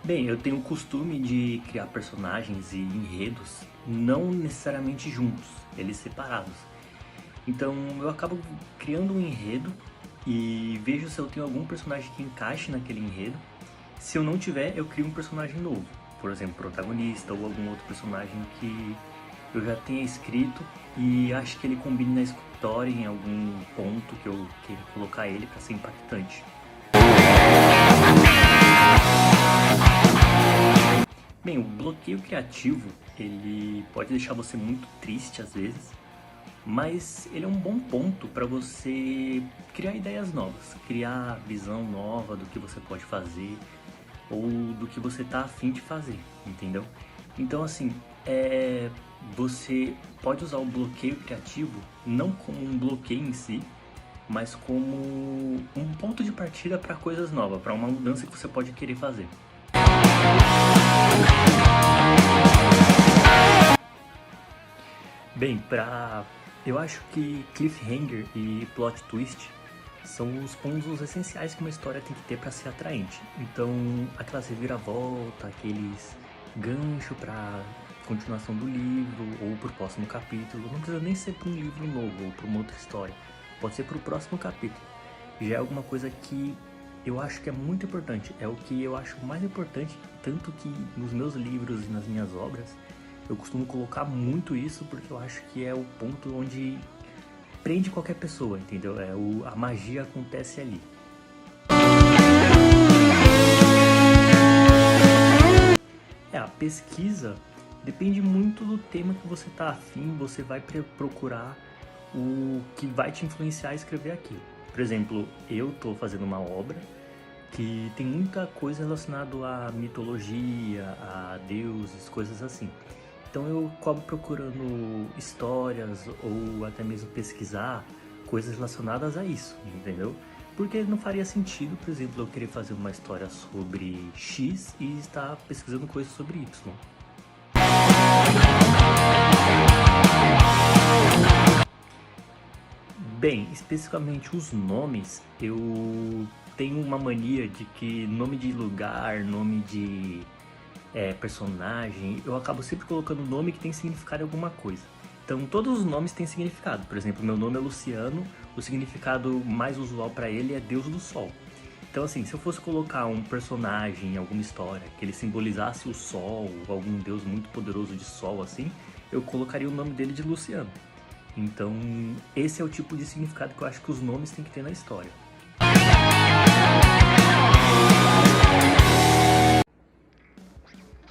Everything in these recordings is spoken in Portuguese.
Bem, eu tenho o costume de criar personagens e enredos não necessariamente juntos, eles separados. Então eu acabo criando um enredo e vejo se eu tenho algum personagem que encaixe naquele enredo. Se eu não tiver, eu crio um personagem novo, por exemplo, protagonista ou algum outro personagem que eu já tenha escrito e acho que ele combine na história em algum ponto que eu queira colocar ele para ser impactante. Bem, o bloqueio criativo, ele pode deixar você muito triste às vezes, mas ele é um bom ponto para você criar ideias novas, criar visão nova do que você pode fazer ou do que você tá afim de fazer, entendeu? Então assim, você pode usar o bloqueio criativo não como um bloqueio em si, mas como um ponto de partida para coisas novas, para uma mudança que você pode querer fazer. Bem, eu acho que cliffhanger e plot twist são os pontos essenciais que uma história tem que ter para ser atraente. Então, aquela reviravolta, aqueles gancho para continuação do livro ou pro próximo capítulo, não precisa nem ser para um livro novo ou para uma outra história, pode ser para o próximo capítulo. Já é alguma coisa que eu acho que é muito importante, é o que eu acho mais importante, tanto que nos meus livros e nas minhas obras eu costumo colocar muito isso porque eu acho que é o ponto onde prende qualquer pessoa, entendeu? A magia acontece ali. A pesquisa depende muito do tema que você está afim, você vai procurar o que vai te influenciar a escrever aquilo. Por exemplo, eu estou fazendo uma obra que tem muita coisa relacionada à mitologia, a deuses, coisas assim. Então eu acabo procurando histórias ou até mesmo pesquisar coisas relacionadas a isso, entendeu? Porque não faria sentido, por exemplo, eu querer fazer uma história sobre X e estar pesquisando coisas sobre Y. Bem, especificamente os nomes, eu tenho uma mania de que nome de lugar, nome de personagem, eu acabo sempre colocando nome que tem significado em alguma coisa. Então todos os nomes têm significado. Por exemplo, meu nome é Luciano, o significado mais usual para ele é Deus do Sol. Então assim, se eu fosse colocar um personagem em alguma história que ele simbolizasse o Sol, ou algum deus muito poderoso de Sol assim, eu colocaria o nome dele de Luciano. Então esse é o tipo de significado que eu acho que os nomes têm que ter na história.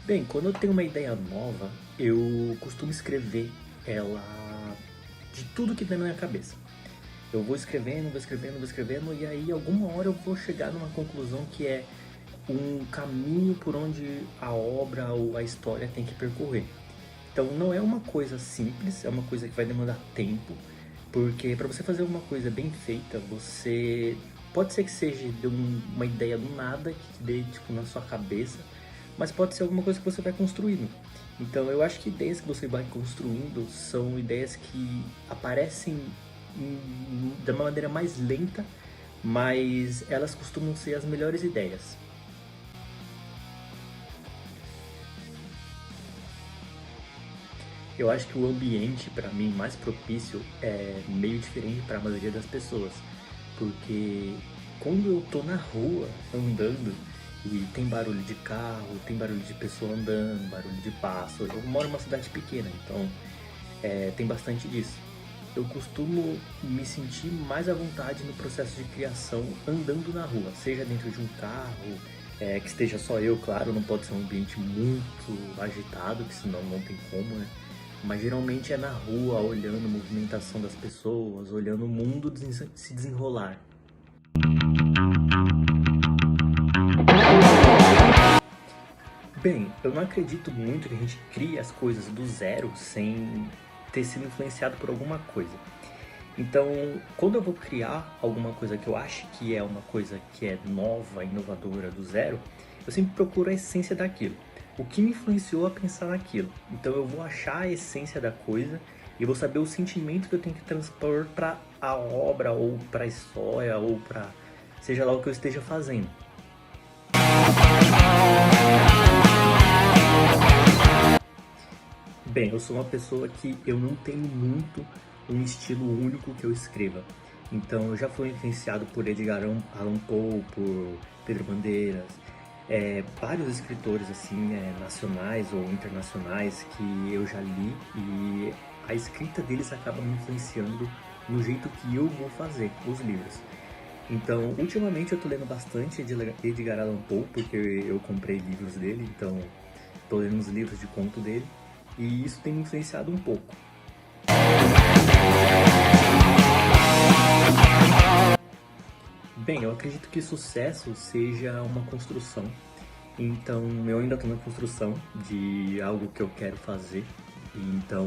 Bem, quando eu tenho uma ideia nova, eu costumo escrever ela de tudo que tem na minha cabeça. Eu vou escrevendo, e aí alguma hora eu vou chegar numa conclusão que é um caminho por onde a obra ou a história tem que percorrer. Então não é uma coisa simples, é uma coisa que vai demandar tempo, porque para você fazer uma coisa bem feita, você pode ser que seja de uma ideia do nada que te dê tipo na sua cabeça, mas pode ser alguma coisa que você vai construindo. Então eu acho que ideias que você vai construindo são ideias que aparecem de uma maneira mais lenta, mas elas costumam ser as melhores ideias. Eu acho que o ambiente, para mim, mais propício é meio diferente para a maioria das pessoas, porque quando eu tô na rua andando e tem barulho de carro, tem barulho de pessoa andando, barulho de pássaro, eu moro em uma cidade pequena, então tem bastante disso. Eu costumo me sentir mais à vontade no processo de criação andando na rua, seja dentro de um carro, que esteja só eu, claro, não pode ser um ambiente muito agitado, que senão não tem como, né? Mas geralmente é na rua, olhando a movimentação das pessoas, olhando o mundo se desenrolar. Bem, eu não acredito muito que a gente crie as coisas do zero sem ter sido influenciado por alguma coisa. Então, quando eu vou criar alguma coisa que eu acho que é uma coisa que é nova, inovadora, do zero, eu sempre procuro a essência daquilo. O que me influenciou a pensar naquilo. Então eu vou achar a essência da coisa e vou saber o sentimento que eu tenho que transpor para a obra, ou para a história, ou para seja lá o que eu esteja fazendo. Bem, eu sou uma pessoa que eu não tenho muito um estilo único que eu escreva. Então, eu já fui influenciado por Edgar Allan Poe, por Pedro Bandeiras, vários escritores assim, nacionais ou internacionais que eu já li e a escrita deles acaba me influenciando no jeito que eu vou fazer os livros. Então, ultimamente eu tô lendo bastante Edgar Allan Poe, porque eu comprei livros dele, então tô lendo os livros de conto dele, e isso tem me influenciado um pouco. Bem, eu acredito que sucesso seja uma construção, então eu ainda estou na construção de algo que eu quero fazer, então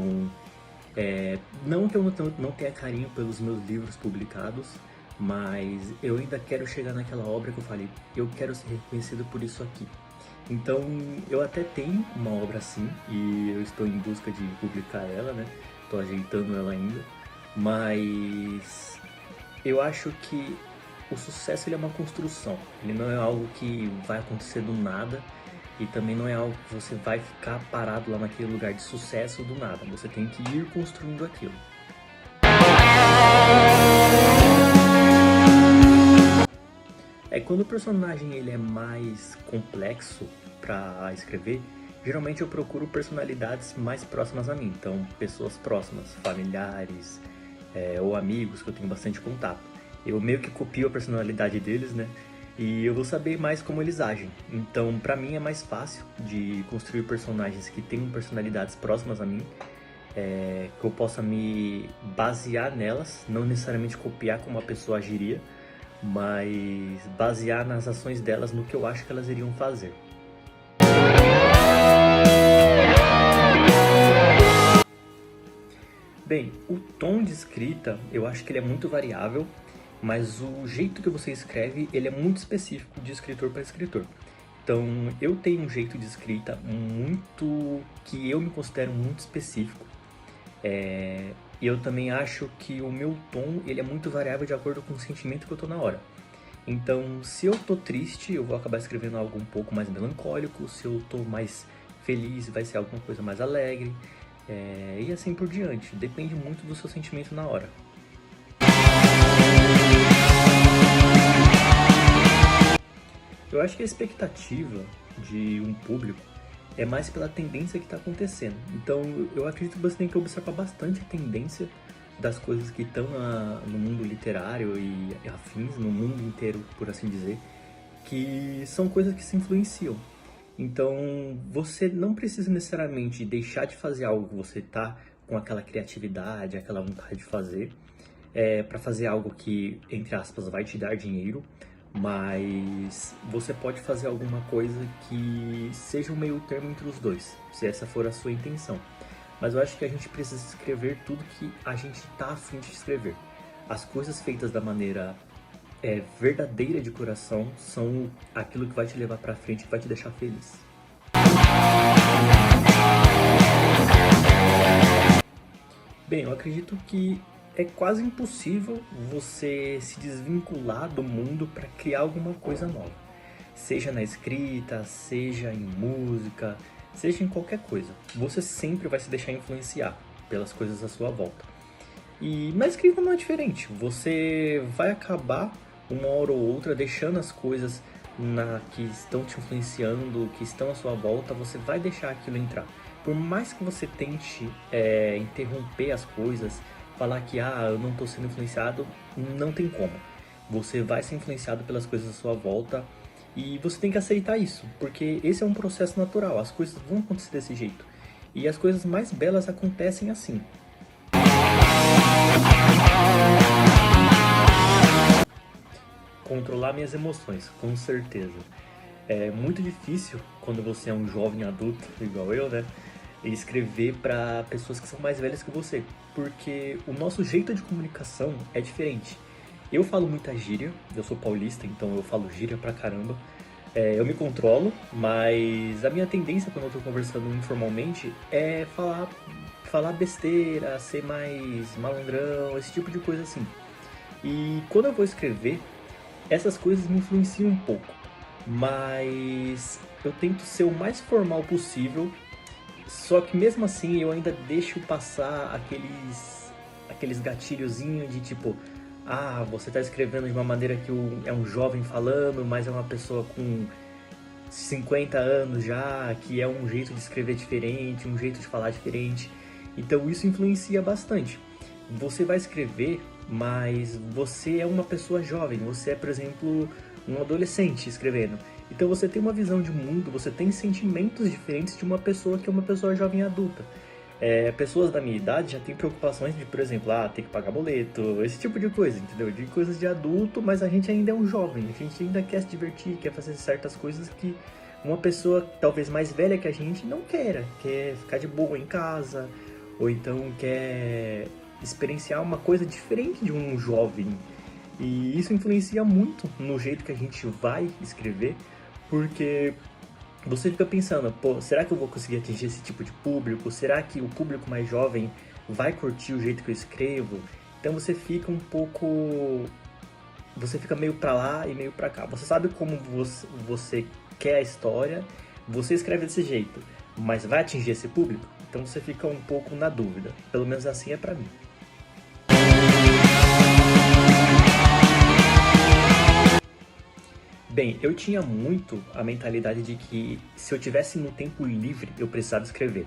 não que eu não tenha carinho pelos meus livros publicados, mas eu ainda quero chegar naquela obra que eu falei, eu quero ser reconhecido por isso aqui. Então, eu até tenho uma obra assim, e eu estou em busca de publicar ela, né? Estou ajeitando ela ainda, mas eu acho que o sucesso ele é uma construção, ele não é algo que vai acontecer do nada, e também não é algo que você vai ficar parado lá naquele lugar de sucesso do nada. Você tem que ir construindo aquilo. Quando o personagem ele é mais complexo para escrever, geralmente eu procuro personalidades mais próximas a mim. Então, pessoas próximas, familiares, ou amigos que eu tenho bastante contato. Eu meio que copio a personalidade deles, né? E eu vou saber mais como eles agem. Então, pra mim é mais fácil de construir personagens que tenham personalidades próximas a mim, que eu possa me basear nelas, não necessariamente copiar como a pessoa agiria, mas basear nas ações delas no que eu acho que elas iriam fazer. Bem, o tom de escrita, eu acho que ele é muito variável, mas o jeito que você escreve, ele é muito específico de escritor para escritor. Então, eu tenho um jeito de escrita que eu me considero muito específico. E eu também acho que o meu tom, ele é muito variável de acordo com o sentimento que eu tô na hora. Então, se eu tô triste, eu vou acabar escrevendo algo um pouco mais melancólico. Se eu tô mais feliz, vai ser alguma coisa mais alegre. E assim por diante. Depende muito do seu sentimento na hora. Eu acho que a expectativa de um público é mais pela tendência que está acontecendo. Então, eu acredito que você tem que observar bastante a tendência das coisas que estão no mundo literário e afins, no mundo inteiro, por assim dizer, que são coisas que se influenciam. Então, você não precisa necessariamente deixar de fazer algo que você está com aquela criatividade, aquela vontade de fazer, para fazer algo que, entre aspas, vai te dar dinheiro, mas você pode fazer alguma coisa que seja um meio termo entre os dois, se essa for a sua intenção. Mas eu acho que a gente precisa escrever tudo que a gente está a fim de escrever. As coisas feitas da maneira verdadeira de coração são aquilo que vai te levar para frente, que vai te deixar feliz. Bem, eu acredito que é quase impossível você se desvincular do mundo para criar alguma coisa nova. Seja na escrita, seja em música, seja em qualquer coisa. Você sempre vai se deixar influenciar pelas coisas à sua volta. E na escrita não é diferente. Você vai acabar uma hora ou outra deixando as coisas que estão te influenciando, que estão à sua volta, você vai deixar aquilo entrar. Por mais que você tente interromper as coisas, falar que eu não estou sendo influenciado, não tem como. Você vai ser influenciado pelas coisas à sua volta e você tem que aceitar isso, porque esse é um processo natural, as coisas vão acontecer desse jeito. E as coisas mais belas acontecem assim. Controlar minhas emoções, com certeza. É muito difícil quando você é um jovem adulto, igual eu, né? Escrever para pessoas que são mais velhas que você, porque o nosso jeito de comunicação é diferente. Eu falo muita gíria, eu sou paulista, então eu falo gíria pra caramba. Eu me controlo, mas a minha tendência quando eu tô conversando informalmente é falar besteira, ser mais malandrão, esse tipo de coisa assim. E quando eu vou escrever, essas coisas me influenciam um pouco, mas eu tento ser o mais formal possível, Só que mesmo assim eu ainda deixo passar aqueles gatilhozinhos de tipo, ah, você tá escrevendo de uma maneira que é um jovem falando, mas é uma pessoa com 50 anos já, que é um jeito de escrever diferente, um jeito de falar diferente. Então isso influencia bastante. Você vai escrever, mas você é uma pessoa jovem, você é, por exemplo, um adolescente escrevendo. Então você tem uma visão de mundo, você tem sentimentos diferentes de uma pessoa que é uma pessoa jovem adulta. Pessoas da minha idade já têm preocupações de, por exemplo, ter que pagar boleto, esse tipo de coisa, entendeu? De coisas de adulto, mas a gente ainda é um jovem, a gente ainda quer se divertir, quer fazer certas coisas que uma pessoa talvez mais velha que a gente não quer ficar de boa em casa, ou então quer experienciar uma coisa diferente de um jovem. E isso influencia muito no jeito que a gente vai escrever, porque você fica pensando, pô, será que eu vou conseguir atingir esse tipo de público? Será que o público mais jovem vai curtir o jeito que eu escrevo? Então você fica um pouco... Você fica meio pra lá e meio pra cá. Você sabe como você quer a história, você escreve desse jeito, mas vai atingir esse público? Então você fica um pouco na dúvida. Pelo menos assim é pra mim. Bem, eu tinha muito a mentalidade de que se eu tivesse no tempo livre, eu precisava escrever.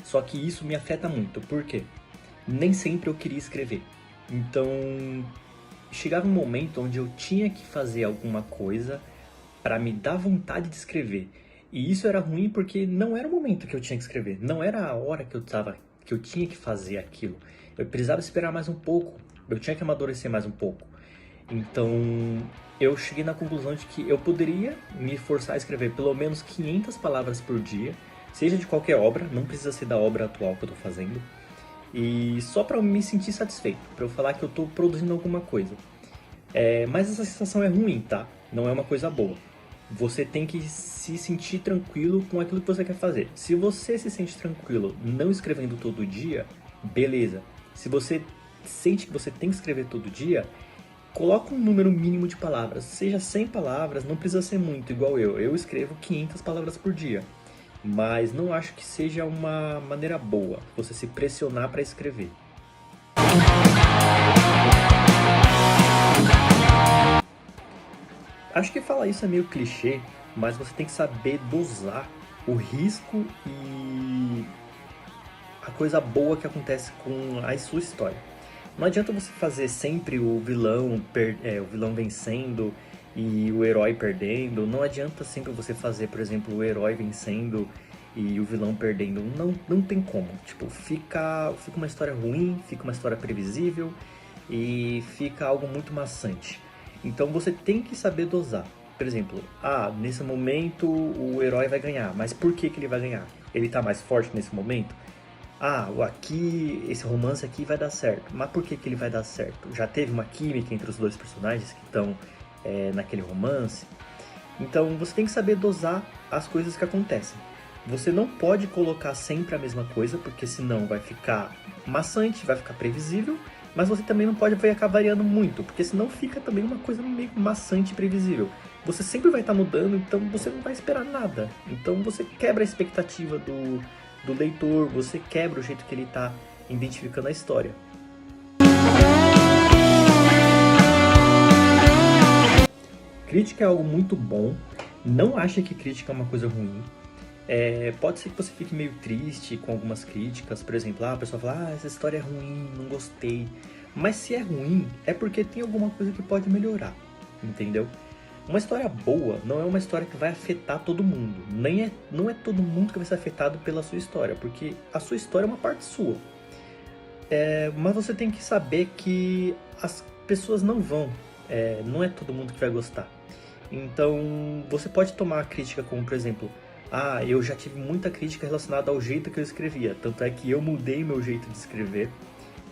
Só que isso me afeta muito, por quê? Nem sempre eu queria escrever. Então, chegava um momento onde eu tinha que fazer alguma coisa para me dar vontade de escrever. E isso era ruim porque não era o momento que eu tinha que escrever, não era a hora que eu tinha que fazer aquilo. Eu precisava esperar mais um pouco, eu tinha que amadurecer mais um pouco. Então, eu cheguei na conclusão de que eu poderia me forçar a escrever pelo menos 500 palavras por dia, seja de qualquer obra, não precisa ser da obra atual que eu estou fazendo, e só para eu me sentir satisfeito, para eu falar que eu estou produzindo alguma coisa. Mas essa sensação é ruim, tá? Não é uma coisa boa. Você tem que se sentir tranquilo com aquilo que você quer fazer. Se você se sente tranquilo não escrevendo todo dia, beleza. Se você sente que você tem que escrever todo dia, coloca um número mínimo de palavras, seja 100 palavras, não precisa ser muito, igual eu. Eu escrevo 500 palavras por dia, mas não acho que seja uma maneira boa você se pressionar para escrever. Acho que falar isso é meio clichê, mas você tem que saber dosar o risco e a coisa boa que acontece com a sua história. Não adianta você fazer sempre o vilão vencendo e o herói perdendo. Não adianta sempre você fazer, por exemplo, o herói vencendo e o vilão perdendo. Não tem como. Tipo, fica uma história ruim, fica uma história previsível e fica algo muito maçante. Então você tem que saber dosar. Por exemplo, nesse momento o herói vai ganhar, mas por que ele vai ganhar? Ele tá mais forte nesse momento? Esse romance aqui vai dar certo. Mas por que ele vai dar certo? Já teve uma química entre os dois personagens que estão naquele romance? Então você tem que saber dosar as coisas que acontecem. Você não pode colocar sempre a mesma coisa, porque senão vai ficar maçante, vai ficar previsível. Mas você também não pode ficar variando muito, porque senão fica também uma coisa meio maçante e previsível. Você sempre vai estar mudando, então você não vai esperar nada. Então você quebra a expectativa do leitor, você quebra o jeito que ele está identificando a história. Crítica é algo muito bom, não ache que crítica é uma coisa ruim. Pode ser que você fique meio triste com algumas críticas, por exemplo, a pessoa fala, essa história é ruim, não gostei. Mas se é ruim, é porque tem alguma coisa que pode melhorar, entendeu? Uma história boa não é uma história que vai afetar todo mundo. Não é todo mundo que vai ser afetado pela sua história, porque a sua história é uma parte sua. Mas você tem que saber que as pessoas não vão, não é todo mundo que vai gostar. Então, você pode tomar a crítica como, por exemplo, eu já tive muita crítica relacionada ao jeito que eu escrevia. Tanto é que eu mudei meu jeito de escrever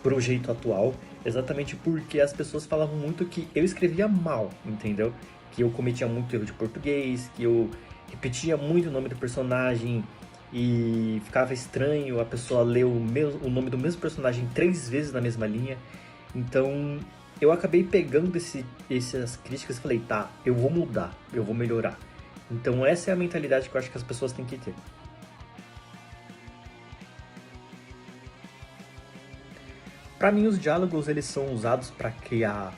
para o jeito atual, exatamente porque as pessoas falavam muito que eu escrevia mal, entendeu? Que eu cometia muito erro de português, que eu repetia muito o nome do personagem e ficava estranho a pessoa ler o nome do mesmo personagem 3 vezes na mesma linha. Então eu acabei pegando essas críticas e falei, eu vou mudar, eu vou melhorar. Então essa é a mentalidade que eu acho que as pessoas têm que ter. Para mim, os diálogos eles são usados para criar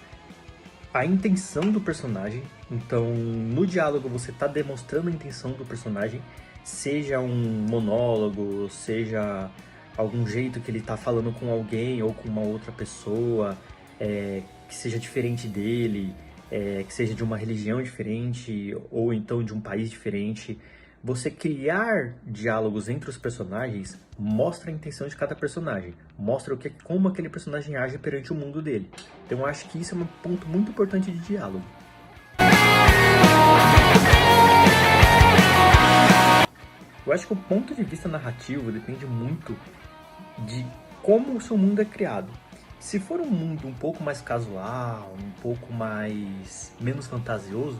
a intenção do personagem. Então, no diálogo você está demonstrando a intenção do personagem, seja um monólogo, seja algum jeito que ele está falando com alguém ou com uma outra pessoa, que seja diferente dele, que seja de uma religião diferente ou então de um país diferente. Você criar diálogos entre os personagens mostra a intenção de cada personagem, mostra como aquele personagem age perante o mundo dele. Então eu acho que isso é um ponto muito importante de diálogo. Eu acho que o ponto de vista narrativo depende muito de como o seu mundo é criado. Se for um mundo um pouco mais casual, um pouco menos fantasioso,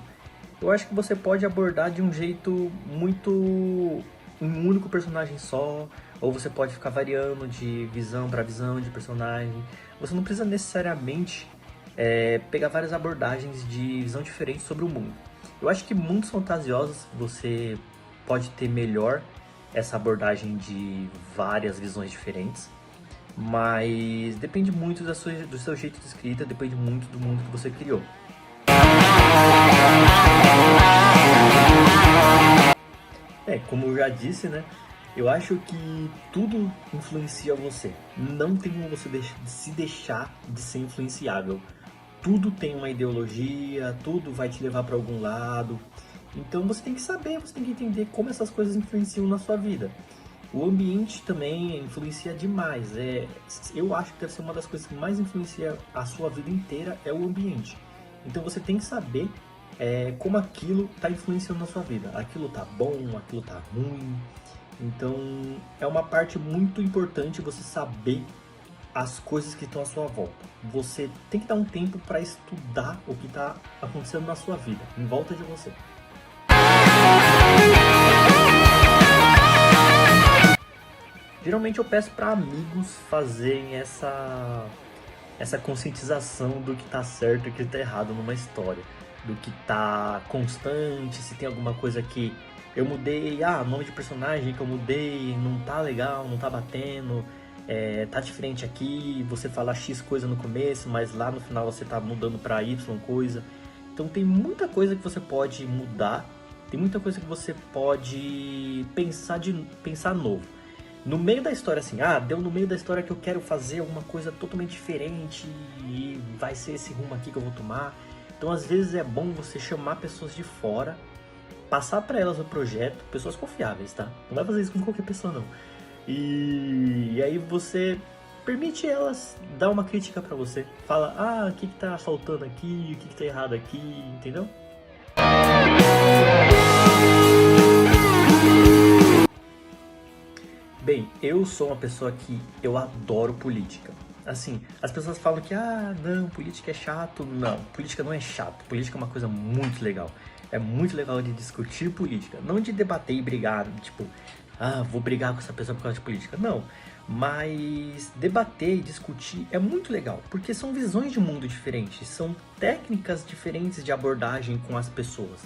eu acho que você pode abordar de um jeito muito um único personagem só, ou você pode ficar variando de visão para visão de personagem. Você não precisa necessariamente pegar várias abordagens de visão diferentes sobre o mundo. Eu acho que mundos fantasiosos você pode ter melhor essa abordagem de várias visões diferentes, mas depende muito do seu jeito de escrita, depende muito do mundo que você criou. Como eu já disse, né? Eu acho que tudo influencia você. Não tem como você se deixar de ser influenciável. Tudo tem uma ideologia, tudo vai te levar para algum lado. Então você tem que saber, você tem que entender como essas coisas influenciam na sua vida. O ambiente também influencia demais. Eu acho que deve ser uma das coisas que mais influencia a sua vida inteira é o ambiente. Então você tem que saber como aquilo está influenciando na sua vida. Aquilo tá bom, aquilo tá ruim. Então é uma parte muito importante você saber as coisas que estão à sua volta. Você tem que dar um tempo para estudar o que está acontecendo na sua vida, em volta de você. Geralmente eu peço para amigos fazerem essa conscientização do que tá certo e o que tá errado numa história, do que tá constante, se tem alguma coisa que eu mudei, nome de personagem que eu mudei, não tá legal, não tá batendo, tá diferente aqui, você fala X coisa no começo, mas lá no final você tá mudando para Y coisa. Então tem muita coisa que você pode mudar, tem muita coisa que você pode pensar novo. No meio da história, assim, deu no meio da história que eu quero fazer alguma coisa totalmente diferente e vai ser esse rumo aqui que eu vou tomar. Então, às vezes é bom você chamar pessoas de fora, passar para elas o projeto, pessoas confiáveis, tá? Não vai fazer isso com qualquer pessoa, não. E aí você permite elas dar uma crítica para você. Fala, o que tá faltando aqui, o que tá errado aqui, entendeu? Bem, eu sou uma pessoa que eu adoro política. Assim, as pessoas falam que, não, política é chato. Não, política não é chato. Política é uma coisa muito legal. É muito legal de discutir política. Não de debater e brigar, tipo, vou brigar com essa pessoa por causa de política. Não, mas debater e discutir é muito legal. Porque são visões de mundo diferentes. São técnicas diferentes de abordagem com as pessoas.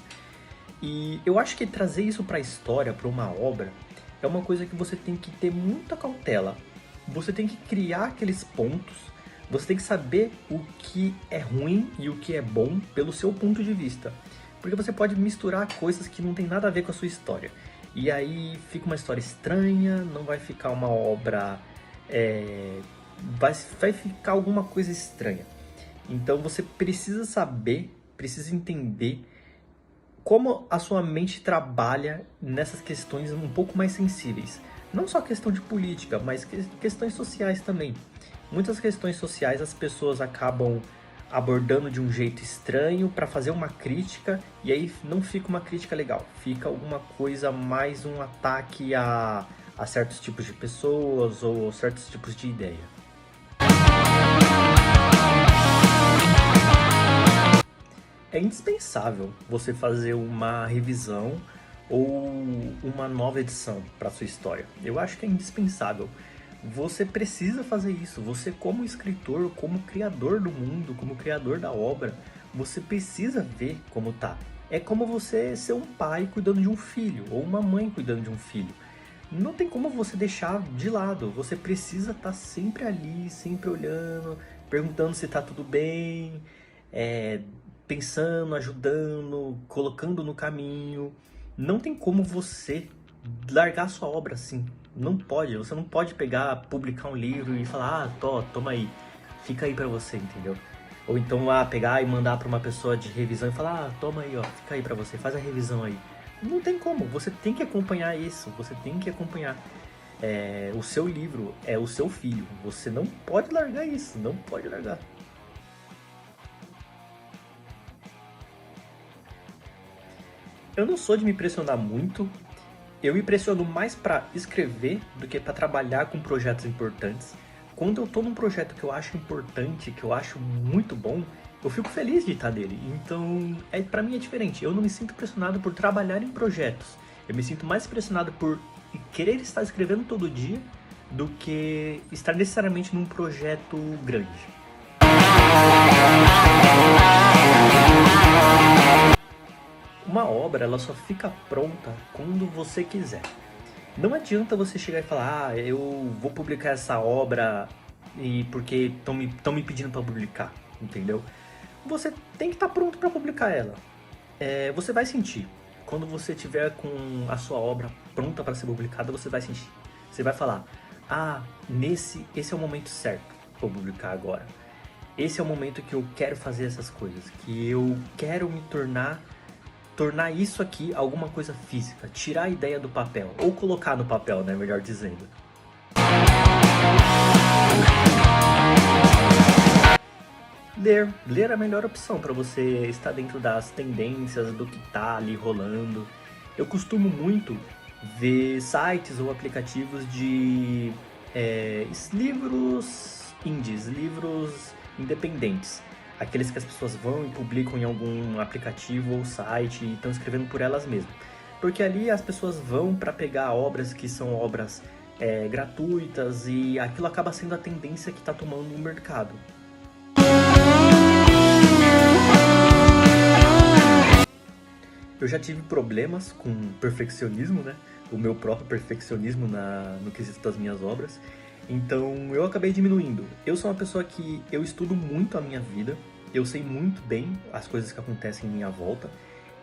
E eu acho que trazer isso para a história, para uma obra, é uma coisa que você tem que ter muita cautela. Você tem que criar aqueles pontos, você tem que saber o que é ruim e o que é bom pelo seu ponto de vista. Porque você pode misturar coisas que não tem nada a ver com a sua história. E aí fica uma história estranha, não vai ficar uma obra... vai ficar alguma coisa estranha. Então você precisa saber, precisa entender como a sua mente trabalha nessas questões um pouco mais sensíveis. Não só questão de política, mas questões sociais também. Muitas questões sociais as pessoas acabam abordando de um jeito estranho para fazer uma crítica, e aí não fica uma crítica legal. Fica alguma coisa mais um ataque a certos tipos de pessoas ou certos tipos de ideia. É indispensável você fazer uma revisão ou uma nova edição para sua história. Eu acho que é indispensável. Você precisa fazer isso. Você, como escritor, como criador do mundo, como criador da obra, você precisa ver como tá. É como você ser um pai cuidando de um filho ou uma mãe cuidando de um filho. não tem como você deixar de lado. Você precisa estar sempre ali, sempre olhando, perguntando se está tudo bem, é, pensando, ajudando, colocando no caminho. Não tem como você largar sua obra assim. Não pode. Você não pode pegar, publicar um livro e falar, toma aí, fica aí pra você, entendeu? Ou então pegar e mandar pra uma pessoa de revisão e falar, toma aí, ó, fica aí pra você, faz a revisão aí. Não tem como, você tem que acompanhar isso, você tem que acompanhar. O seu livro é o seu filho, você não pode largar isso, não pode largar. Eu não sou de me pressionar muito, eu me pressiono mais para escrever do que para trabalhar com projetos importantes. Quando eu tô num projeto que eu acho importante, que eu acho muito bom, eu fico feliz de estar nele. Então, para mim é diferente. Eu não me sinto pressionado por trabalhar em projetos. Eu me sinto mais pressionado por querer estar escrevendo todo dia do que estar necessariamente num projeto grande. Uma obra, ela só fica pronta quando você quiser. Não adianta você chegar e falar, eu vou publicar essa obra e porque estão me pedindo para publicar, entendeu? Você tem que estar pronto para publicar ela. Você vai sentir. Quando você tiver com a sua obra pronta para ser publicada, você vai sentir. Você vai falar, esse é o momento certo para publicar agora. Esse é o momento que eu quero fazer essas coisas, que eu quero me tornar isso aqui alguma coisa física, tirar a ideia do papel, ou colocar no papel, né, melhor dizendo. Ler é a melhor opção para você estar dentro das tendências, do que tá ali rolando. Eu costumo muito ver sites ou aplicativos de livros indies, livros independentes. Aqueles que as pessoas vão e publicam em algum aplicativo ou site e estão escrevendo por elas mesmas. Porque ali as pessoas vão para pegar obras que são obras gratuitas e aquilo acaba sendo a tendência que está tomando o mercado. Eu já tive problemas com perfeccionismo, né? O meu próprio perfeccionismo no quesito das minhas obras. Então eu acabei diminuindo. Eu sou uma pessoa que eu estudo muito a minha vida, eu sei muito bem as coisas que acontecem em minha volta.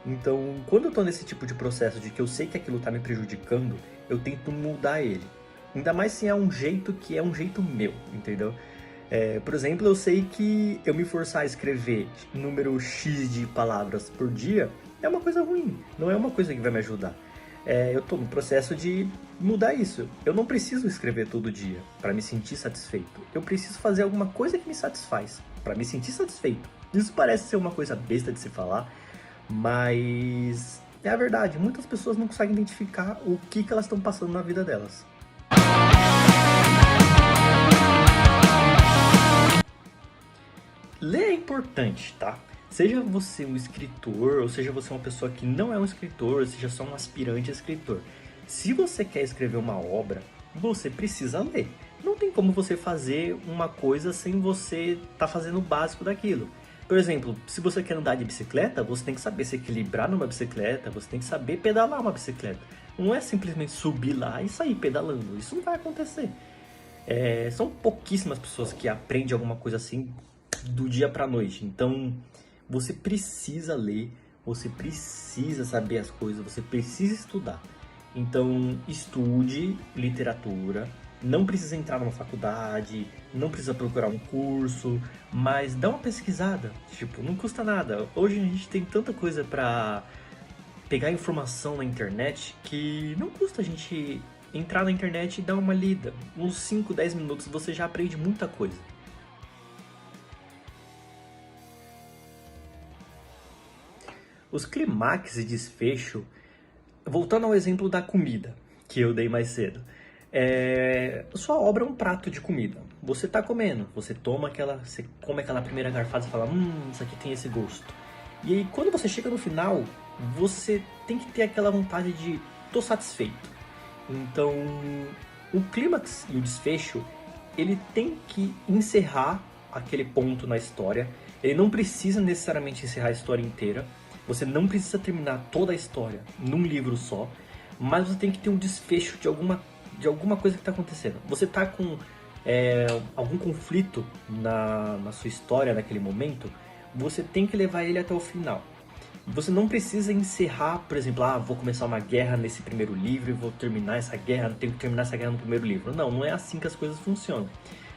Então, quando eu tô nesse tipo de processo de que eu sei que aquilo tá me prejudicando, eu tento mudar ele. Ainda mais se é um jeito que é um jeito meu, entendeu? Por exemplo, eu sei que eu me forçar a escrever número X de palavras por dia é uma coisa ruim, não é uma coisa que vai me ajudar. Eu tô no processo de mudar isso. Eu não preciso escrever todo dia para me sentir satisfeito. Eu preciso fazer alguma coisa que me satisfaz para me sentir satisfeito. Isso parece ser uma coisa besta de se falar, mas é a verdade. Muitas pessoas não conseguem identificar o que elas estão passando na vida delas. Ler é importante, tá? Seja você um escritor, ou seja você uma pessoa que não é um escritor, ou seja só um aspirante a escritor. Se você quer escrever uma obra, você precisa ler. Não tem como você fazer uma coisa sem você estar fazendo o básico daquilo. Por exemplo, se você quer andar de bicicleta, você tem que saber se equilibrar numa bicicleta, você tem que saber pedalar uma bicicleta. Não é simplesmente subir lá e sair pedalando, isso não vai acontecer. São pouquíssimas pessoas que aprendem alguma coisa assim do dia pra noite, então você precisa ler, você precisa saber as coisas, você precisa estudar. Então estude literatura, não precisa entrar numa faculdade, não precisa procurar um curso, mas dá uma pesquisada, tipo, não custa nada. Hoje a gente tem tanta coisa pra pegar informação na internet que não custa a gente entrar na internet e dar uma lida. Uns 5, 10 minutos você já aprende muita coisa. Os clímax e desfecho, voltando ao exemplo da comida que eu dei mais cedo. Sua obra é um prato de comida. Você tá comendo, você come aquela primeira garfada e fala, isso aqui tem esse gosto. E aí quando você chega no final, você tem que ter aquela vontade de, tô satisfeito. Então, o clímax e o desfecho, ele tem que encerrar aquele ponto na história. Ele não precisa necessariamente encerrar a história inteira. Você não precisa terminar toda a história num livro só, mas você tem que ter um desfecho de alguma coisa que está acontecendo. Você está com algum conflito na sua história naquele momento, você tem que levar ele até o final. Você não precisa encerrar, por exemplo, vou começar uma guerra nesse primeiro livro e vou terminar essa guerra, tenho que terminar essa guerra no primeiro livro. Não, não é assim que as coisas funcionam.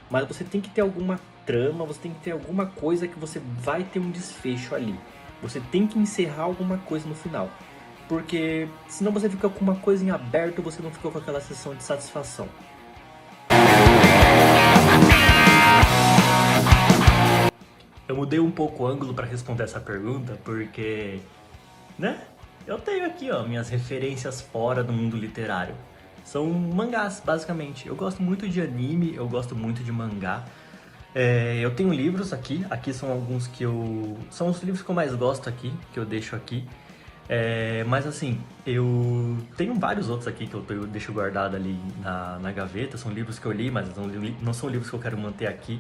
Mas você tem que ter alguma trama, você tem que ter alguma coisa que você vai ter um desfecho ali. Você tem que encerrar alguma coisa no final. Porque senão você fica com uma coisa em aberto, você não fica com aquela sensação de satisfação. Eu mudei um pouco o ângulo para responder essa pergunta, porque, né? Eu tenho aqui, ó, minhas referências fora do mundo literário. São mangás, basicamente. Eu gosto muito de anime, eu gosto muito de mangá. Eu tenho livros aqui são alguns que eu... São os livros que eu mais gosto aqui, que eu deixo aqui. Mas assim, eu tenho vários outros aqui que eu deixo guardado ali na gaveta. São livros que eu li, mas não são livros que eu quero manter aqui.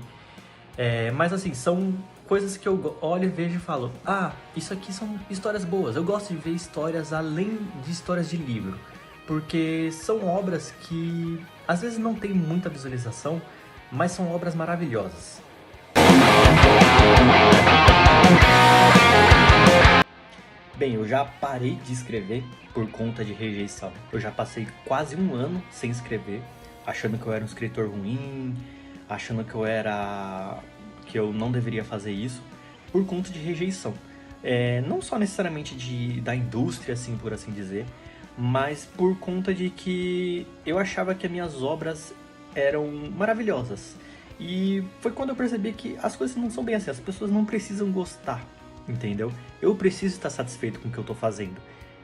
Mas assim, são coisas que eu olho e vejo e falo, isso aqui são histórias boas. Eu gosto de ver histórias além de histórias de livro, porque são obras que às vezes não tem muita visualização, mas são obras maravilhosas. Bem, eu já parei de escrever por conta de rejeição. Eu já passei quase um ano sem escrever, achando que eu era um escritor ruim, achando que eu não deveria fazer isso, por conta de rejeição. Não só necessariamente da indústria, assim, por assim dizer, mas por conta de que eu achava que as minhas obras eram maravilhosas. E foi quando eu percebi que as coisas não são bem assim, as pessoas não precisam gostar, entendeu? Eu preciso estar satisfeito com o que eu estou fazendo.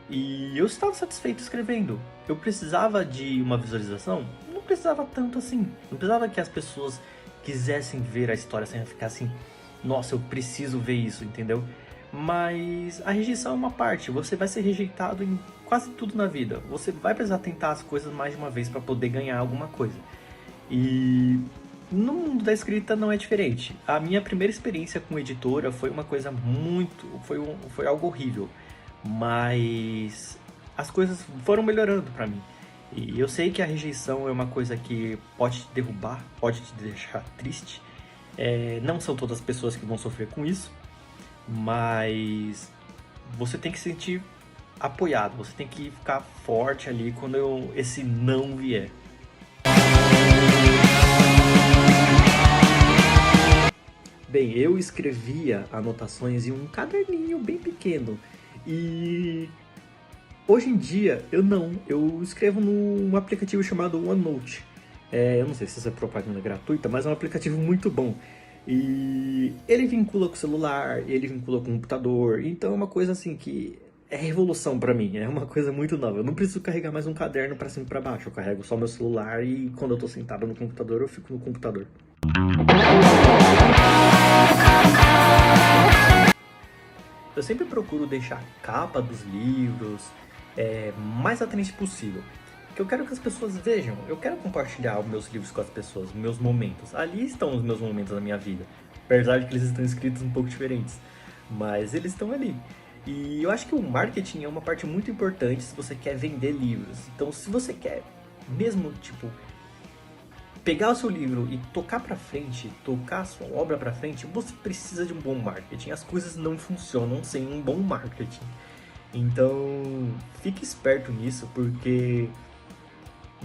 E eu estava satisfeito escrevendo. Eu precisava de uma visualização? Não precisava tanto assim. Não precisava que as pessoas quisessem ver a história sem ficar assim, nossa, eu preciso ver isso, entendeu? Mas a rejeição é uma parte. Você vai ser rejeitado em quase tudo na vida. Você vai precisar tentar as coisas mais de uma vez para poder ganhar alguma coisa. E no mundo da escrita não é diferente. A minha primeira experiência com editora foi uma coisa foi algo horrível. Mas as coisas foram melhorando pra mim. E eu sei que a rejeição é uma coisa que pode te derrubar, pode te deixar triste. Não são todas as pessoas que vão sofrer com isso, mas você tem que se sentir apoiado, você tem que ficar forte ali quando esse não vier. Bem, eu escrevia anotações em um caderninho bem pequeno e hoje em dia eu escrevo num aplicativo chamado OneNote. Eu não sei se isso é propaganda gratuita, mas é um aplicativo muito bom. E ele vincula com o celular, ele vincula com o computador, então é uma coisa assim que é revolução pra mim, é uma coisa muito nova. Eu não preciso carregar mais um caderno pra cima e pra baixo, eu carrego só meu celular e quando eu tô sentado no computador, eu fico no computador. Eu sempre procuro deixar a capa dos livros mais atraente possível. Porque eu quero que as pessoas vejam, eu quero compartilhar os meus livros com as pessoas, os meus momentos. Ali estão os meus momentos da minha vida. Apesar de que eles estão escritos um pouco diferentes. Mas eles estão ali. E eu acho que o marketing é uma parte muito importante se você quer vender livros. Então se você quer mesmo, pegar o seu livro e tocar pra frente, tocar a sua obra pra frente, você precisa de um bom marketing. As coisas não funcionam sem um bom marketing. Então, fique esperto nisso, porque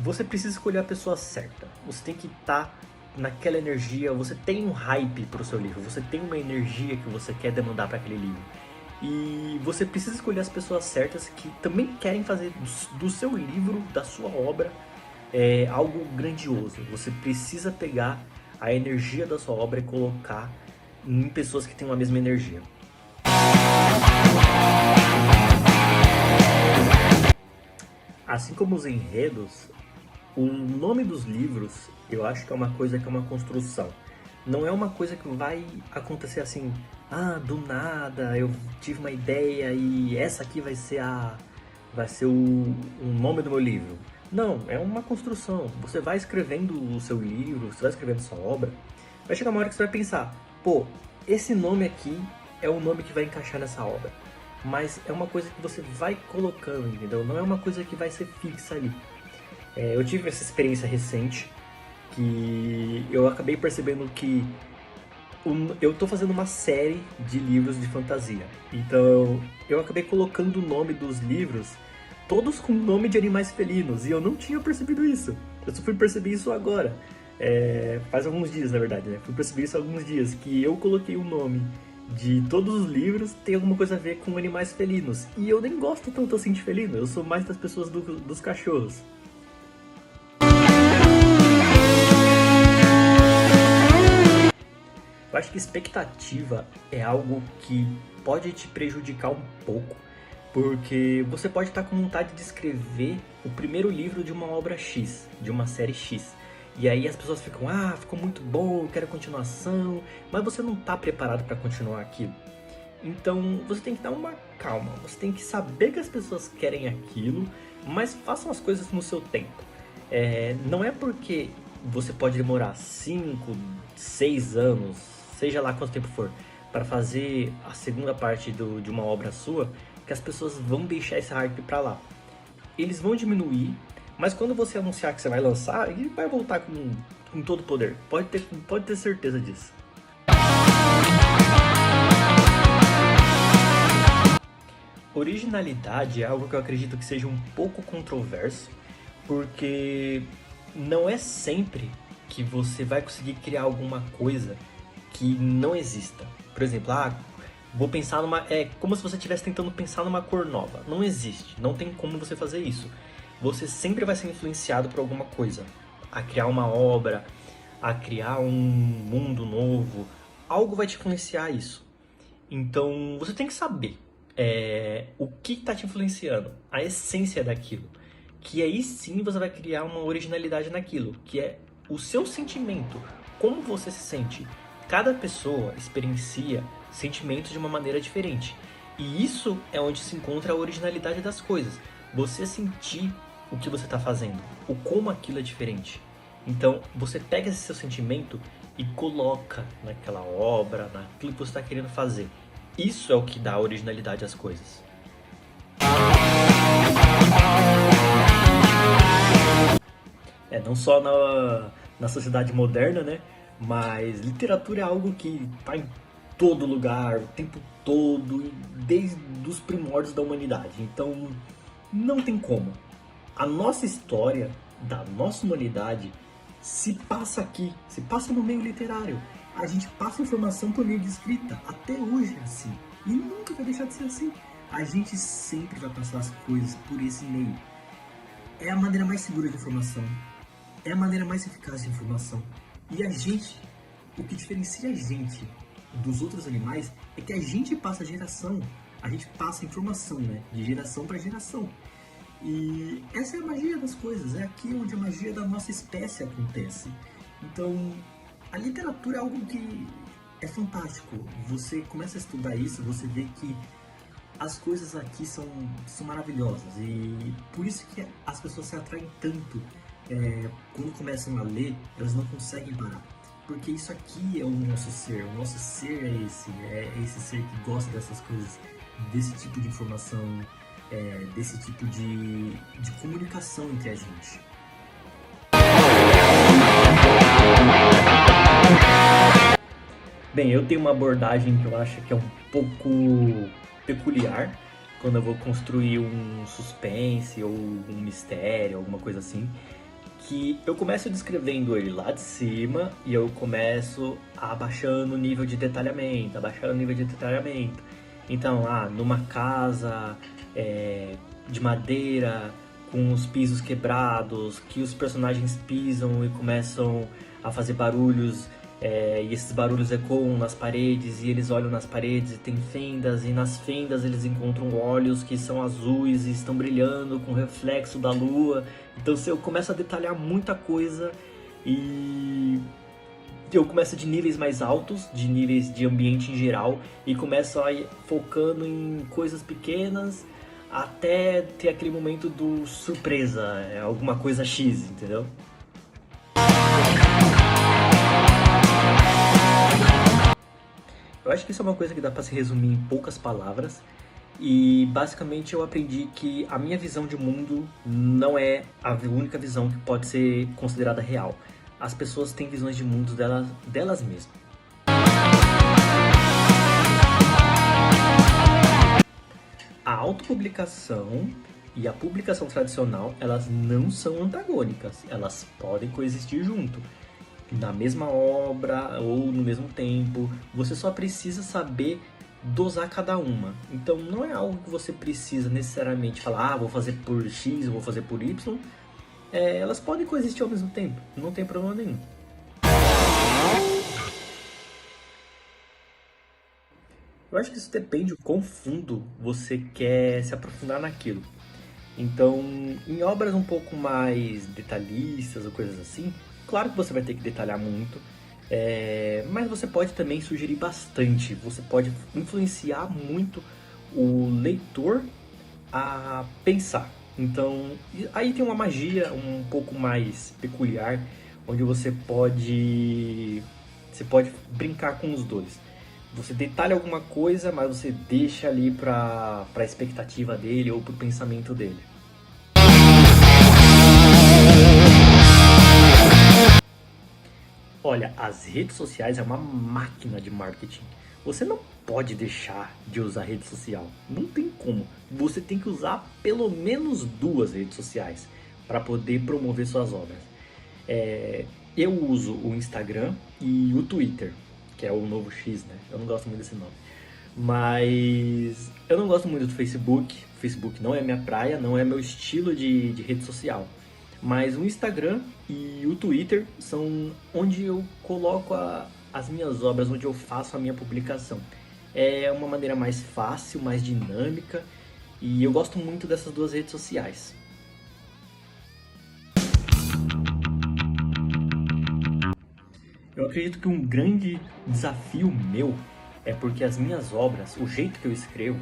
você precisa escolher a pessoa certa. Você tem que estar naquela energia, você tem um hype pro seu livro, você tem uma energia que você quer demandar para aquele livro. E você precisa escolher as pessoas certas que também querem fazer do seu livro, da sua obra, algo grandioso. Você precisa pegar a energia da sua obra e colocar em pessoas que têm a mesma energia. Assim como os enredos, o nome dos livros, eu acho que é uma coisa que é uma construção. Não é uma coisa que vai acontecer assim, do nada, eu tive uma ideia e essa aqui vai ser o nome do meu livro. Não, é uma construção. Você vai escrevendo o seu livro, você vai escrevendo sua obra, vai chegar uma hora que você vai pensar, esse nome aqui é o nome que vai encaixar nessa obra. mas é uma coisa que você vai colocando, entendeu? Não é uma coisa que vai ser fixa ali. Eu tive essa experiência recente, que eu acabei percebendo que eu tô fazendo uma série de livros de fantasia. Então, eu acabei colocando o nome dos livros todos com nome de animais felinos, e eu não tinha percebido isso. Eu só fui perceber isso agora. Faz alguns dias, na verdade, né? Fui perceber isso há alguns dias, que eu coloquei o nome de todos os livros tem alguma coisa a ver com animais felinos. E eu nem gosto tanto assim de felino, eu sou mais das pessoas dos cachorros. Eu acho que expectativa é algo que pode te prejudicar um pouco, porque você pode estar com vontade de escrever o primeiro livro de uma obra X, de uma série X. E aí as pessoas ficam, ficou muito bom, eu quero continuação, mas você não está preparado para continuar aquilo. Então você tem que dar uma calma, você tem que saber que as pessoas querem aquilo, mas façam as coisas no seu tempo. Não é porque você pode demorar 5, 6 anos, seja lá quanto tempo for, para fazer a segunda parte de uma obra sua, que as pessoas vão deixar esse hype para lá. Eles vão diminuir, mas quando você anunciar que você vai lançar, ele vai voltar com todo o poder. Pode ter certeza disso. Originalidade é algo que eu acredito que seja um pouco controverso, porque não é sempre que você vai conseguir criar alguma coisa que não exista. Por exemplo, vou pensar numa... É como se você estivesse tentando pensar numa cor nova. Não existe, não tem como você fazer isso. Você sempre vai ser influenciado por alguma coisa. A criar uma obra, a criar um mundo novo. Algo vai te influenciar isso. Então, você tem que saber o que está te influenciando, a essência daquilo. Que aí sim você vai criar uma originalidade naquilo, que é o seu sentimento, como você se sente. Cada pessoa experiencia sentimentos de uma maneira diferente. E isso é onde se encontra a originalidade das coisas. Você sentir o que você está fazendo, o como aquilo é diferente. Então, você pega esse seu sentimento e coloca naquela obra, naquilo que você está querendo fazer. Isso é o que dá originalidade às coisas. Não só na sociedade moderna, né? Mas literatura é algo que está em todo lugar, o tempo todo, desde os primórdios da humanidade. Então, não tem como. A nossa história da nossa humanidade se passa aqui, se passa no meio literário. A gente passa informação por meio de escrita, até hoje é assim. E nunca vai deixar de ser assim. A gente sempre vai passar as coisas por esse meio. É a maneira mais segura de informação. É a maneira mais eficaz de informação. E a gente, o que diferencia a gente dos outros animais é que a gente passa geração, a gente passa informação, né? De geração para geração. E essa é a magia das coisas, é aqui onde a magia da nossa espécie acontece. Então, a literatura é algo que é fantástico. Você começa a estudar isso, você vê que as coisas aqui são maravilhosas. E por isso que as pessoas se atraem tanto. Quando começam a ler, elas não conseguem parar. Porque isso aqui é o nosso ser é esse ser que gosta dessas coisas, desse tipo de informação, desse tipo de comunicação entre a gente. Bem, eu tenho uma abordagem que eu acho que é um pouco peculiar quando eu vou construir um suspense ou um mistério, alguma coisa assim, que eu começo descrevendo ele lá de cima e eu começo abaixando o nível de detalhamento, Então, numa casa de madeira, com os pisos quebrados, que os personagens pisam e começam a fazer barulhos, e esses barulhos ecoam nas paredes, e eles olham nas paredes e tem fendas, e nas fendas eles encontram olhos que são azuis e estão brilhando com o reflexo da lua. Então eu começo a detalhar muita coisa e eu começo de níveis mais altos, de níveis de ambiente em geral, e começo a ir focando em coisas pequenas até ter aquele momento do surpresa, alguma coisa X, entendeu? Eu acho que isso é uma coisa que dá pra se resumir em poucas palavras, E basicamente eu aprendi que a minha visão de mundo não é a única visão que pode ser considerada real. As pessoas têm visões de mundo delas mesmas. A autopublicação e a publicação tradicional, elas não são antagônicas, elas podem coexistir junto. Na mesma obra ou no mesmo tempo, você só precisa saber dosar cada uma. Então não é algo que você precisa necessariamente falar, vou fazer por X, vou fazer por Y. Elas podem coexistir ao mesmo tempo, não tem problema nenhum. Eu acho que isso depende do quão fundo você quer se aprofundar naquilo. Então, em obras um pouco mais detalhistas ou coisas assim, claro que você vai ter que detalhar muito, mas você pode também sugerir bastante, você pode influenciar muito o leitor a pensar. Então, aí tem uma magia um pouco mais peculiar, onde você pode brincar com os dois. Você detalha alguma coisa, mas você deixa ali para a expectativa dele ou para o pensamento dele. Olha, as redes sociais é uma máquina de marketing. Você não pode deixar de usar rede social. Não tem como. Você tem que usar pelo menos 2 redes sociais para poder promover suas obras. Eu uso o Instagram e o Twitter, que é o novo X, né? Eu não gosto muito desse nome. Mas eu não gosto muito do Facebook. O Facebook não é minha praia, não é meu estilo de rede social. Mas o Instagram e o Twitter são onde eu coloco as minhas obras, onde eu faço a minha publicação. É uma maneira mais fácil, mais dinâmica, e eu gosto muito dessas 2 redes sociais. Eu acredito que um grande desafio meu é porque as minhas obras, o jeito que eu escrevo,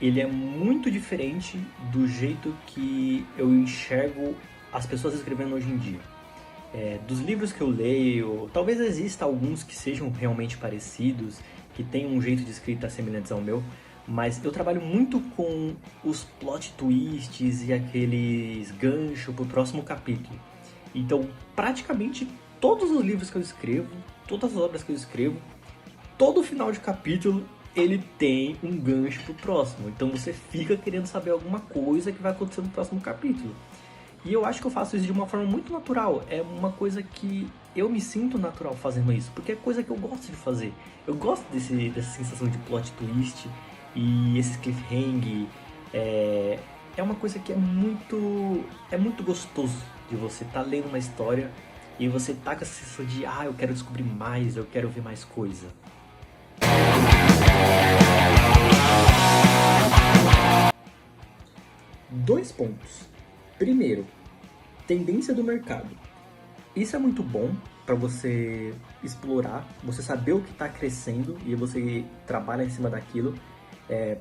ele é muito diferente do jeito que eu enxergo as pessoas escrevendo hoje em dia. Dos livros que eu leio, talvez exista alguns que sejam realmente parecidos, que tenham um jeito de escrita semelhante ao meu, mas eu trabalho muito com os plot twists e aqueles ganchos pro próximo capítulo. Então, praticamente todos os livros que eu escrevo, todas as obras que eu escrevo, todo final de capítulo ele tem um gancho pro próximo. Então você fica querendo saber alguma coisa que vai acontecer no próximo capítulo. E eu acho que eu faço isso de uma forma muito natural. É uma coisa que eu me sinto natural fazendo isso, porque é coisa que eu gosto de fazer. Eu gosto dessa sensação de plot twist e esse cliffhanger. É uma coisa que é muito gostoso de você estar lendo uma história e você tá com essa sensação de eu quero descobrir mais, eu quero ver mais coisa. 2 pontos. Primeiro, tendência do mercado. Isso é muito bom para você explorar, você saber o que está crescendo e você trabalha em cima daquilo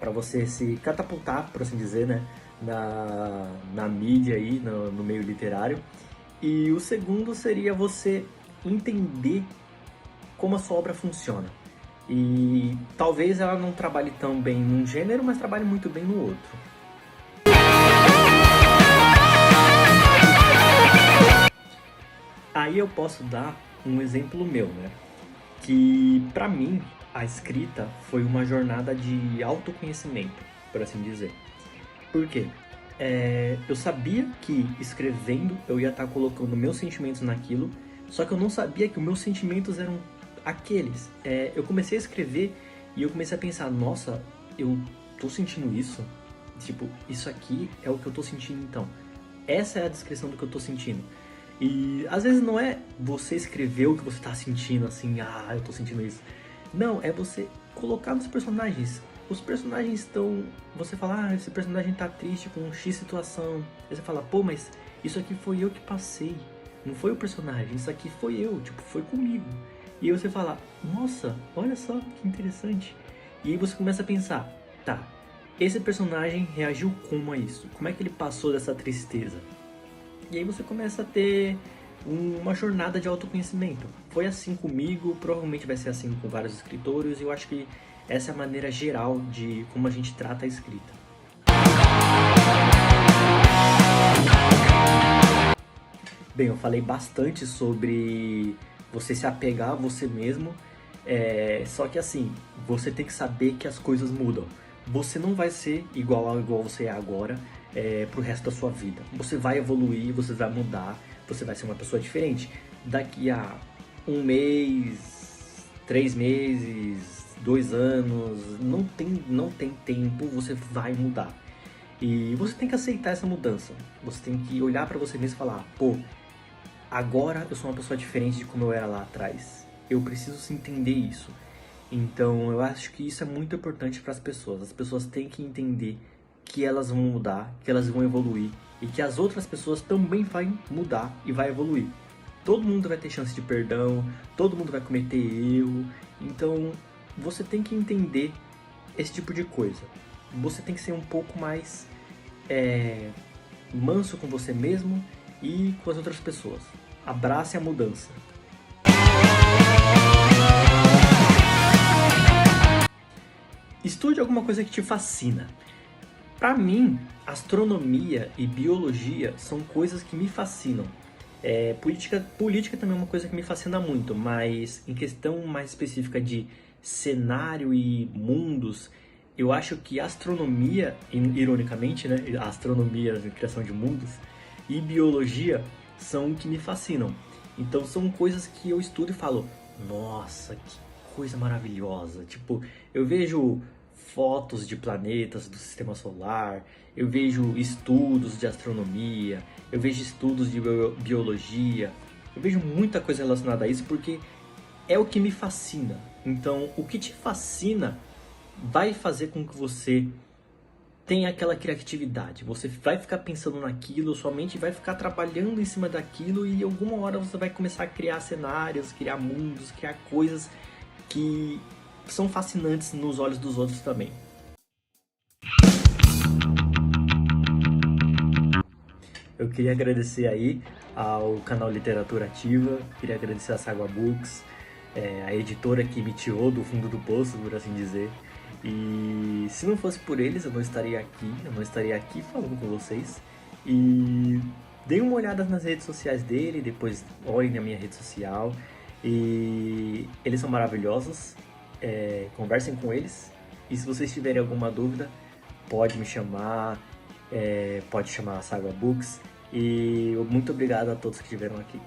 para você se catapultar, por assim dizer, né, na mídia aí, no meio literário. E o segundo seria você entender como a sua obra funciona. E talvez ela não trabalhe tão bem num gênero, mas trabalhe muito bem no outro. Aí eu posso dar um exemplo meu, né? Que pra mim a escrita foi uma jornada de autoconhecimento, por assim dizer. Por quê? Eu sabia que escrevendo eu ia estar colocando meus sentimentos naquilo, só que eu não sabia que os meus sentimentos eram aqueles. Eu comecei a escrever e eu comecei a pensar, nossa, eu tô sentindo isso? Tipo, isso aqui é o que eu tô sentindo então. Essa é a descrição do que eu tô sentindo. E às vezes não é você escrever o que você tá sentindo, assim, eu tô sentindo isso. Não, é você colocar nos personagens. Os personagens estão... Você fala, esse personagem tá triste com X situação. Aí você fala, pô, mas isso aqui foi eu que passei. Não foi o personagem, isso aqui foi eu, tipo, foi comigo. E aí você fala, nossa, olha só que interessante. E aí você começa a pensar, tá, esse personagem reagiu como a isso? Como é que ele passou dessa tristeza? E aí você começa a ter uma jornada de autoconhecimento. Foi assim comigo, provavelmente vai ser assim com vários escritores, e eu acho que Essa é a maneira geral de como a gente trata a escrita. Bem, eu falei bastante sobre você se apegar a você mesmo, só que assim, você tem que saber que as coisas mudam. Você não vai ser igual você é agora pro resto da sua vida. Você vai evoluir, você vai mudar, você vai ser uma pessoa diferente. Daqui a um mês, 3 meses, 2 anos, não tem tempo, você vai mudar. E você tem que aceitar essa mudança. Você tem que olhar pra você mesmo e falar, pô, agora eu sou uma pessoa diferente de como eu era lá atrás. Eu preciso se entender isso. Então eu acho que isso é muito importante para as pessoas. As pessoas têm que entender que elas vão mudar, que elas vão evoluir e que as outras pessoas também vão mudar e vai evoluir. Todo mundo vai ter chance de perdão, todo mundo vai cometer erro. Então você tem que entender esse tipo de coisa. Você tem que ser um pouco mais manso com você mesmo e com as outras pessoas. Abrace a mudança. Estude alguma coisa que te fascina. Para mim, astronomia e biologia são coisas que me fascinam. Política também é uma coisa que me fascina muito, mas em questão mais específica de cenário e mundos, eu acho que astronomia, ironicamente, né, a astronomia, a criação de mundos, e biologia são o que me fascinam. Então são coisas que eu estudo e falo, nossa, que coisa maravilhosa. Tipo, eu vejo fotos de planetas do sistema solar, eu vejo estudos de astronomia, eu vejo estudos de biologia, eu vejo muita coisa relacionada a isso porque é o que me fascina. Então, o que te fascina vai fazer com que você tenha aquela criatividade. Você vai ficar pensando naquilo, sua mente vai ficar trabalhando em cima daquilo e em alguma hora você vai começar a criar cenários, criar mundos, criar coisas que são fascinantes nos olhos dos outros também. Eu queria agradecer aí ao canal Literatura Ativa, queria agradecer a Sagua Books, a editora que me tirou do fundo do poço, por assim dizer. E se não fosse por eles, eu não estaria aqui falando com vocês. E deem uma olhada nas redes sociais dele, depois olhem na minha rede social. E eles são maravilhosos, conversem com eles. E se vocês tiverem alguma dúvida, pode me chamar, pode chamar a Sagua Books. E muito obrigado a todos que estiveram aqui.